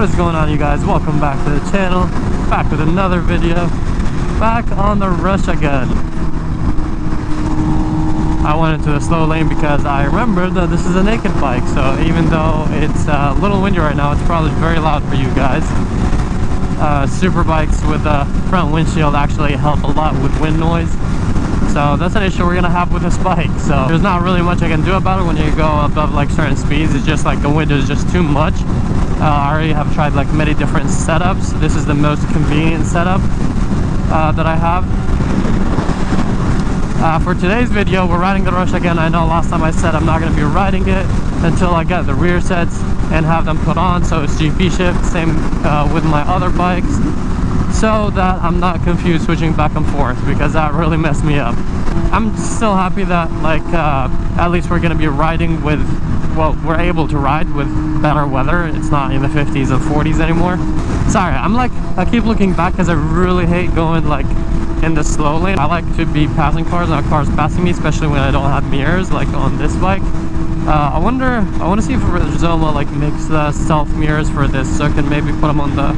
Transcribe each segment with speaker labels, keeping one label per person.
Speaker 1: What is going on, you guys? Welcome back to the channel. Back with another video. Back on the rush again. I went into the slow lane because I remembered that this is a naked bike, so even though it's a little windy right now, it's probably very loud for you guys. Super bikes with a front windshield actually help a lot with wind noise, so that's an issue we're gonna have with this bike. So there's not really much I can do about it when you go above like certain speeds. It's just like the wind is just too much. I already have tried like many different setups. This is the most convenient setup that I have. For today's video, we're riding the Rush again. I know last time I said I'm not going to be riding it until I get the rear sets and have them put on, so it's GP shift, same with my other bikes, so that I'm not confused switching back and forth, because that really messed me up. I'm still happy that like at least we're going to be riding with, well, we're able to ride with better weather. It's not in the 50s and 40s anymore. Sorry, I keep looking back because I really hate going like in the slow lane. I like to be passing cars, not cars passing me, especially when I don't have mirrors like on this bike. I want to see if Rizoma like makes the self mirrors for this, so I can maybe put them on the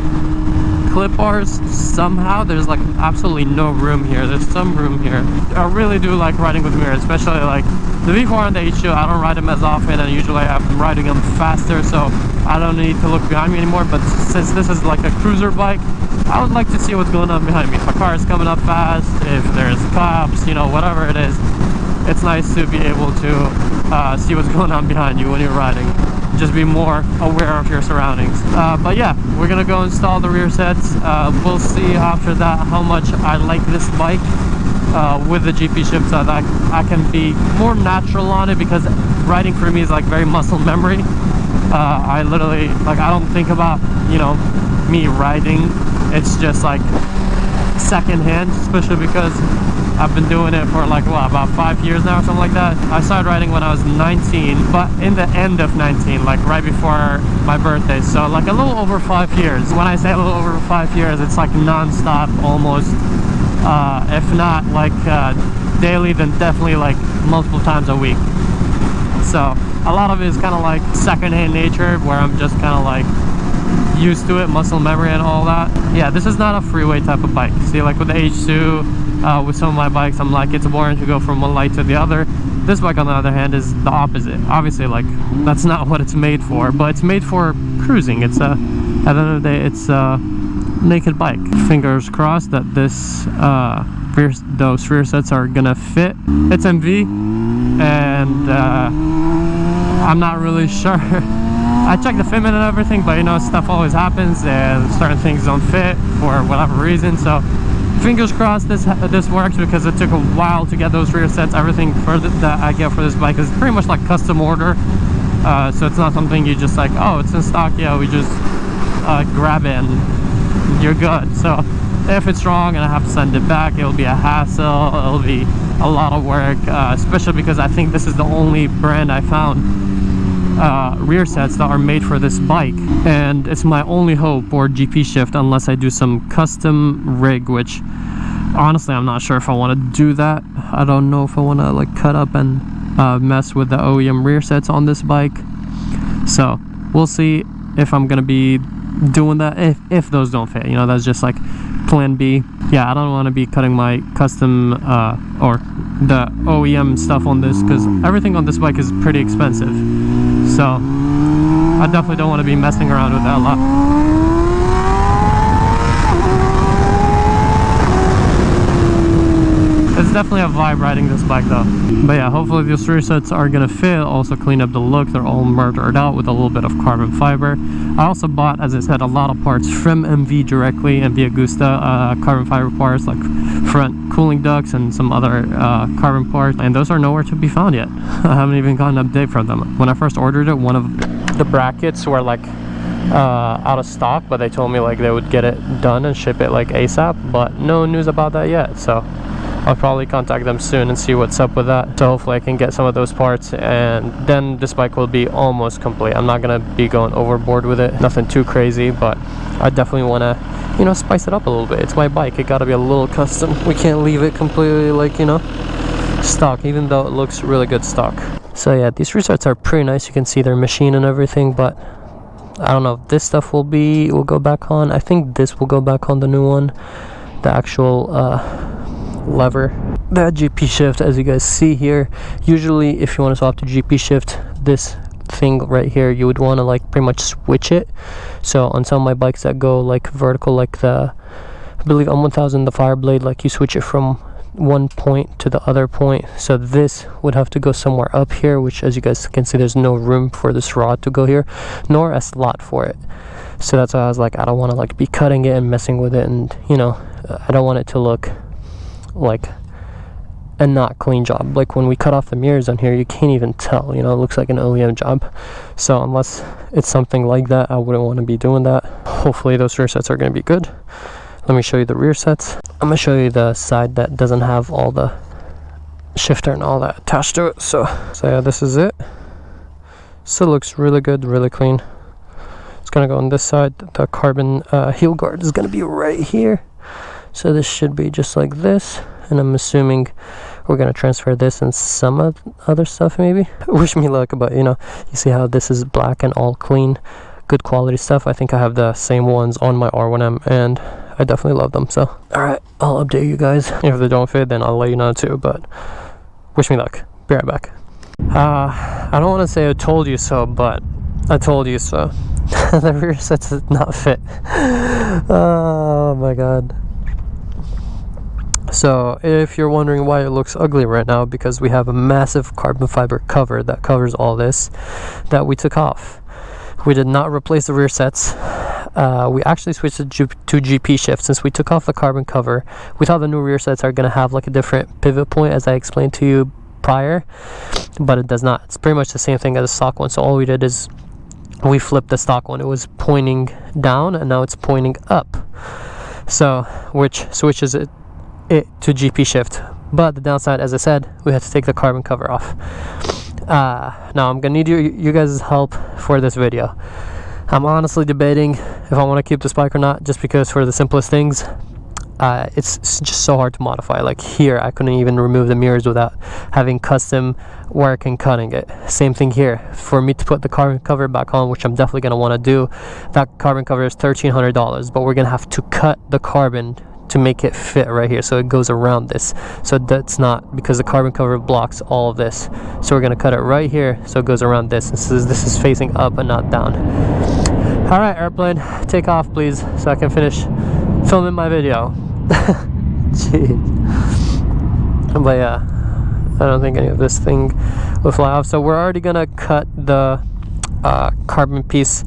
Speaker 1: clip bars somehow. There's like absolutely no room here. There's some room here. I really do like riding with mirrors, especially like the V4 and the H2. I don't ride them as often, and usually I'm riding them faster, so I don't need to look behind me anymore. But since this is like a cruiser bike, I would like to see what's going on behind me. If a car is coming up fast, if there's cops, you know, whatever it is, it's nice to be able to see what's going on behind you when you're riding. Just be more aware of your surroundings. But yeah, we're gonna go install the rear sets. We'll see after that how much I like this bike with the GP shift, so that I can be more natural on it, because riding for me is like very muscle memory. I literally, like, I don't think about, you know, me riding. It's just like secondhand, especially because I've been doing it for like, what, about 5 years now or something like that. I started riding when I was 19, but in the end of 19, like right before my birthday, so like a little over 5 years. When I say a little over 5 years, it's like non-stop almost, if not like daily, then definitely like multiple times a week. So a lot of it is kind of like secondhand nature, where I'm just kind of like used to it, muscle memory and all that. Yeah, this is not a freeway type of bike. See, like with the H2, with some of my bikes, I'm like, it's boring to go from one light to the other. This bike, on the other hand, is the opposite. Obviously, like, that's not what it's made for, but it's made for cruising. It's at the end of the day, it's a naked bike. Fingers crossed that this those rear sets are gonna fit. It's MV, and I'm not really sure. I checked the fitment and everything, but you know, stuff always happens and certain things don't fit for whatever reason. So fingers crossed this works, because it took a while to get those rear sets. Everything for that I get for this bike is pretty much like custom order, so it's not something you just like, oh, it's in stock, yeah, we just grab it and you're good. So if it's wrong and I have to send it back, it'll be a hassle, it'll be a lot of work, especially because I think this is the only brand I found rear sets that are made for this bike, and it's my only hope for GP shift, unless I do some custom rig, which honestly I'm not sure if I want to do that. I don't know if I want to like cut up and mess with the OEM rear sets on this bike, so we'll see if I'm gonna be doing that, if those don't fit. You know, that's just like plan B. Yeah, I don't want to be cutting my custom or the OEM stuff on this, because everything on this bike is pretty expensive, so I definitely don't want to be messing around with that a lot. It's definitely a vibe riding this bike though. But yeah, hopefully these rear sets are gonna fit. Also clean up the look. They're all murdered out with a little bit of carbon fiber. I also bought, as I said, a lot of parts from MV directly, MV Agusta, carbon fiber parts like front cooling ducts and some other carbon parts, and those are nowhere to be found yet. I haven't even gotten an update from them. When I first ordered it, one of the brackets were like out of stock, but they told me like they would get it done and ship it like ASAP, but no news about that yet. So I'll probably contact them soon and see what's up with that. So hopefully I can get some of those parts, and then this bike will be almost complete. I'm not gonna be going overboard with it, nothing too crazy, but I definitely want to, you know, spice it up a little bit. It's my bike, it gotta be a little custom. We can't leave it completely like, you know, stock, even though it looks really good stock. So yeah, these resets are pretty nice. You can see their machine and everything, but I don't know if this stuff will go back on. I think this will go back on, the new one, the actual lever. That GP shift, as you guys see here, usually if you want to swap to GP shift, this thing right here, you would want to like pretty much switch it. So on some of my bikes that go like vertical, like the, I believe on 1000, the Fireblade, like you switch it from one point to the other point. So this would have to go somewhere up here, which as you guys can see, there's no room for this rod to go here, nor a slot for it. So that's why I was like, I don't want to like be cutting it and messing with it, and you know, I don't want it to look like a not clean job. Like when we cut off the mirrors on here, you can't even tell, you know, it looks like an OEM job. So unless it's something like that, I wouldn't want to be doing that. Hopefully those rear sets are going to be good. Let me show you the rear sets. I'm going to show you the side that doesn't have all the shifter and all that attached to it. So yeah, this is it. Still looks really good, really clean. It's going to go on this side. The carbon heel guard is going to be right here. So this should be just like this. And I'm assuming we're going to transfer this and some other stuff maybe. Wish me luck, but you know, you see how this is black and all clean, good quality stuff. I think I have the same ones on my R1M, and I definitely love them. So alright, I'll update you guys. If they don't fit, then I'll let you know too, but wish me luck. Be right back. I don't want to say I told you so, but I told you so. The rear sets did not fit. Oh my god. So if you're wondering why it looks ugly right now, because we have a massive carbon fiber cover that covers all this that we took off. We did not replace the rear sets. We actually switched to GP shift. Since we took off the carbon cover, we thought the new rear sets are going to have like a different pivot point, as I explained to you prior, but it does not. It's pretty much the same thing as the stock one. So all we did is we flipped the stock one. It was pointing down and now it's pointing up, so which switches it to GP shift. But the downside, as I said, we had to take the carbon cover off. Now I'm gonna need you guys' help for this video. I'm honestly debating if I want to keep this bike or not, just because for the simplest things, it's just so hard to modify. Like here, I couldn't even remove the mirrors without having custom work and cutting it. Same thing here. For me to put the carbon cover back on, which I'm definitely gonna want to do, that carbon cover is $1,300, but we're gonna have to cut the carbon to make it fit right here, so it goes around this. So that's not, because the carbon cover blocks all of this, so we're gonna cut it right here so it goes around this. This is facing up and not down. All right, airplane, take off please, so I can finish filming my video. Jeez. But yeah, I don't think any of this thing will fly off. So we're already gonna cut the carbon piece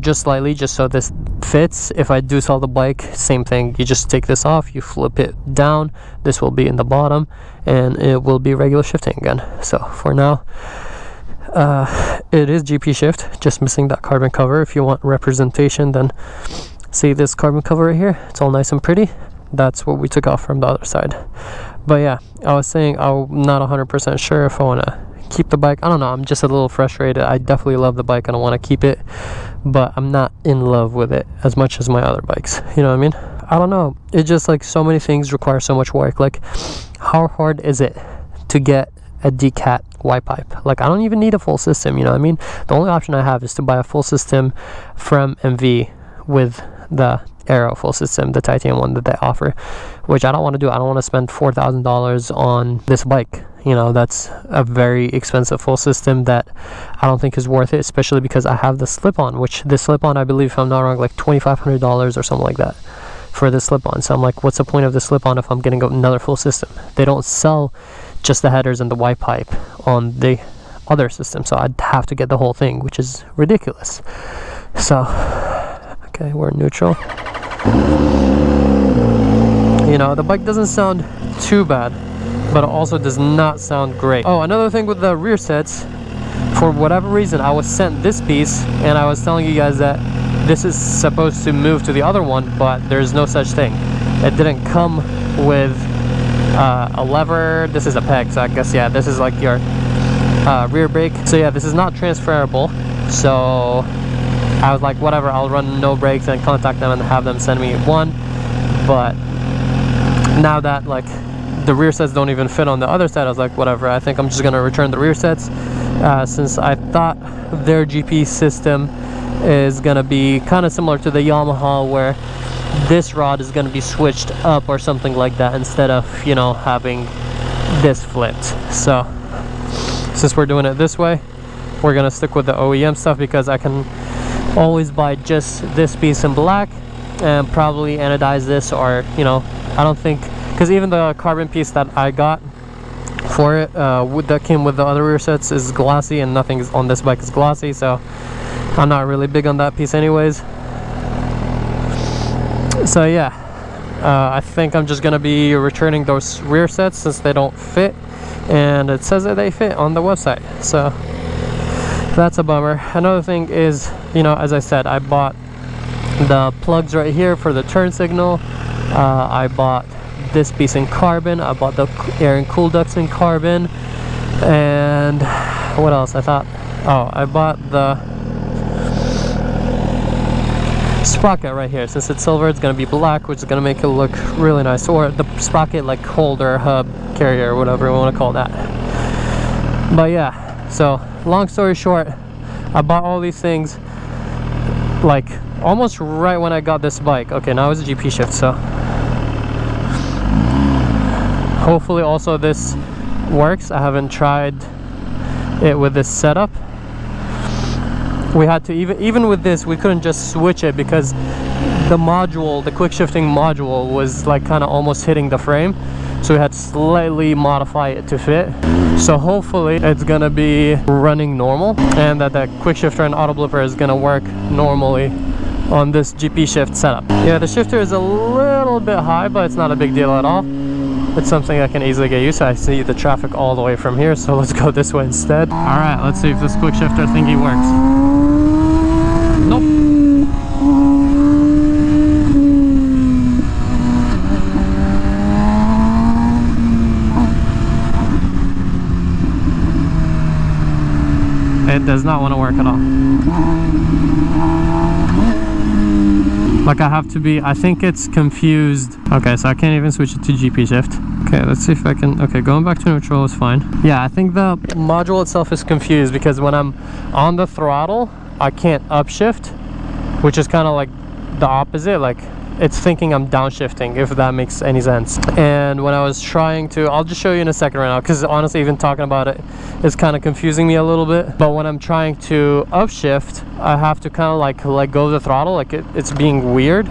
Speaker 1: just slightly, just so this fits. If I do sell the bike, same thing, you just take this off, you flip it down, this will be in the bottom, and it will be regular shifting again. So for now, it is GP shift, just missing that carbon cover. If you want representation, then see this carbon cover right here, it's all nice and pretty. That's what we took off from the other side. But yeah, I was saying I'm not 100% sure if I want to keep the bike. I don't know, I'm just a little frustrated. I definitely love the bike and I want to keep it, but I'm not in love with it as much as my other bikes, you know what I mean? I don't know, it's just like so many things require so much work. Like, how hard is it to get a decat Y pipe? Like, I don't even need a full system, you know what I mean? The only option I have is to buy a full system from MV with the Aero full system, the titanium one that they offer, which I don't want to do. I don't want to spend $4,000 on this bike. You know, that's a very expensive full system that I don't think is worth it, especially because I have the slip-on, which the slip-on, I believe, if I'm not wrong, like $2,500 or something like that for the slip-on. So I'm like, what's the point of the slip-on if I'm getting another full system? They don't sell just the headers and the Y pipe on the other system, so I'd have to get the whole thing, which is ridiculous. So okay, we're neutral. You know, the bike doesn't sound too bad, but it also does not sound great. Oh, another thing with the rear sets, for whatever reason I was sent this piece, and I was telling you guys that this is supposed to move to the other one, but there's no such thing. It didn't come with a lever. This is a peg, so I guess, yeah, this is like your rear brake. So yeah, this is not transferable, so I was like, whatever, I'll run no brakes and contact them and have them send me one. But now that like the rear sets don't even fit on the other side, I was like, whatever, I think I'm just gonna return the rear sets, since I thought their GP system is gonna be kind of similar to the Yamaha, where this rod is gonna be switched up or something like that, instead of, you know, having this flipped. So since we're doing it this way, we're gonna stick with the OEM stuff, because I can always buy just this piece in black and probably anodize this, or, you know, I don't think, because even the carbon piece that I got for it that came with the other rear sets is glossy, and nothing on this bike is glossy, so I'm not really big on that piece anyways. So yeah, I think I'm just gonna be returning those rear sets since they don't fit, and it says that they fit on the website, so that's a bummer. Another thing is, you know, as I said, I bought the plugs right here for the turn signal. I bought this piece in carbon. I bought the air and cool ducts in carbon. And what else? I thought, oh, I bought the sprocket right here. Since it's silver, it's gonna be black, which is gonna make it look really nice. Or the sprocket like holder, hub, carrier, whatever you want to call that. But yeah, so long story short, I bought all these things like almost right when I got this bike. Okay, now it's a GP shift, so hopefully also this works. I haven't tried it with this setup. We had to, even with this, we couldn't just switch it because the module, the quick shifting module, was like kind of almost hitting the frame, so we had to slightly modify it to fit. So hopefully it's gonna be running normal, and that the quick shifter and auto blipper is gonna work normally on this GP shift setup. Yeah, the shifter is a little bit high, but it's not a big deal at all. It's something I can easily get used to. I see the traffic all the way from here, so let's go this way instead. All right, let's see if this quick shifter thingy works. Nope. It does not want to work at all. Like I have to be, I think it's confused. Okay, so I can't even switch it to GP shift. Okay, let's see if I can, okay, going back to neutral is fine. Yeah, I think the module itself is confused because when I'm on the throttle, I can't upshift, which is kind of like the opposite. Like it's thinking I'm downshifting, if that makes any sense. And when I was trying to, I'll just show you in a second right now, because honestly even talking about it is kind of confusing me a little bit. But when I'm trying to upshift, I have to kind of like let go of the throttle, like it's being weird.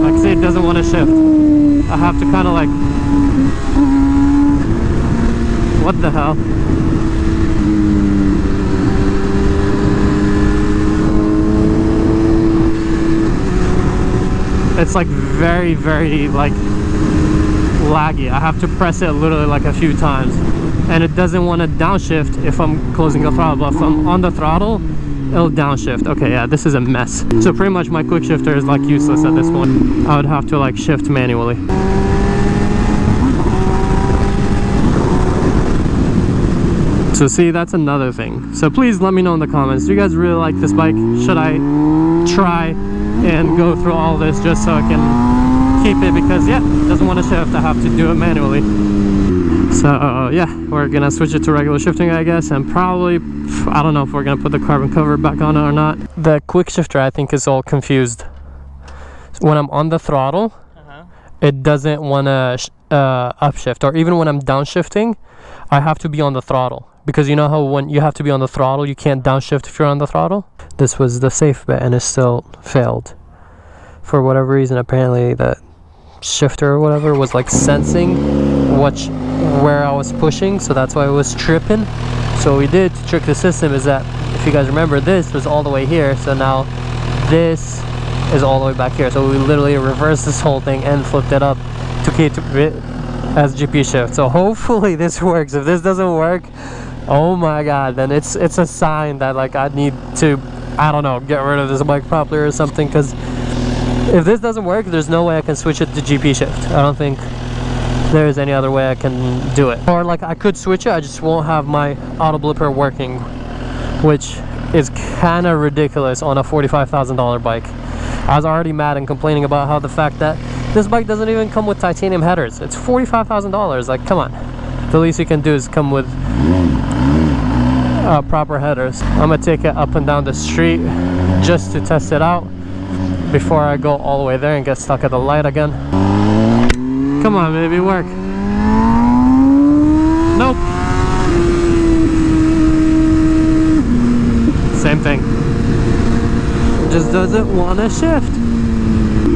Speaker 1: Like say it doesn't want to shift. I have to kind of like, what the hell? It's like very like laggy. I have to press it literally like a few times, and it doesn't want to downshift if I'm closing the throttle, but if I'm on the throttle, it'll downshift. Okay, yeah, this is a mess. So pretty much my quick shifter is like useless at this point. I would have to like shift manually. So see, that's another thing. So please let me know in the comments, do you guys really like this bike? Should I try and go through all this just so I can keep it? Because yeah, it doesn't want to shift, I have to do it manually. So yeah, we're gonna switch it to regular shifting, I guess, and probably, I don't know if we're gonna put the carbon cover back on it or not. The quick shifter, I think, is all confused. When I'm on the throttle, it doesn't want to upshift, or even when I'm downshifting, I have to be on the throttle. Because you know how when you have to be on the throttle, you can't downshift if you're on the throttle? This was the safe bet and it still failed. For whatever reason, apparently the shifter or whatever was like sensing where I was pushing, so that's why it was tripping. So what we did to trick the system is that, if you guys remember, this was all the way here, so now this is all the way back here. So we literally reversed this whole thing and flipped it up to keep it as GP shift. So hopefully this works. If this doesn't work, oh my god, then it's a sign that like I need to, I don't know, get rid of this bike properly or something. Because if this doesn't work, there's no way I can switch it to GP shift. I don't think there is any other way I can do it. Or like I could switch it, I just won't have my auto blipper working, which is kind of ridiculous on a $45,000 bike. I was already mad and complaining about how the fact that This bike doesn't even come with titanium headers. It's $45,000. Like, come on. The least you can do is come with proper headers. I'm gonna take it up and down the street just to test it out before I go all the way there and get stuck at the light again. Come on, baby, work. Nope. Same thing. Just doesn't want to shift.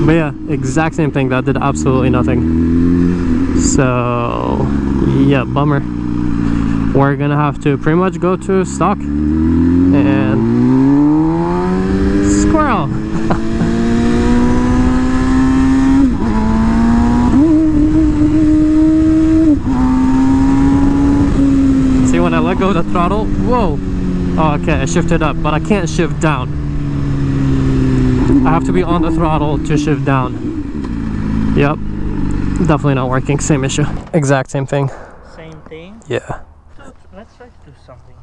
Speaker 1: But yeah, exact same thing. That did absolutely nothing. So yeah, bummer. We're gonna have to pretty much go to stock and squirrel. See, when I let go of the throttle, whoa. Oh, okay, I shifted up, but I can't shift down. I have to be on the throttle to shift down. Yep, definitely not working. Same issue. Exact same thing.
Speaker 2: Same thing?
Speaker 1: Yeah.
Speaker 2: Let's try to do something.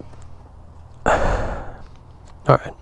Speaker 1: Alright.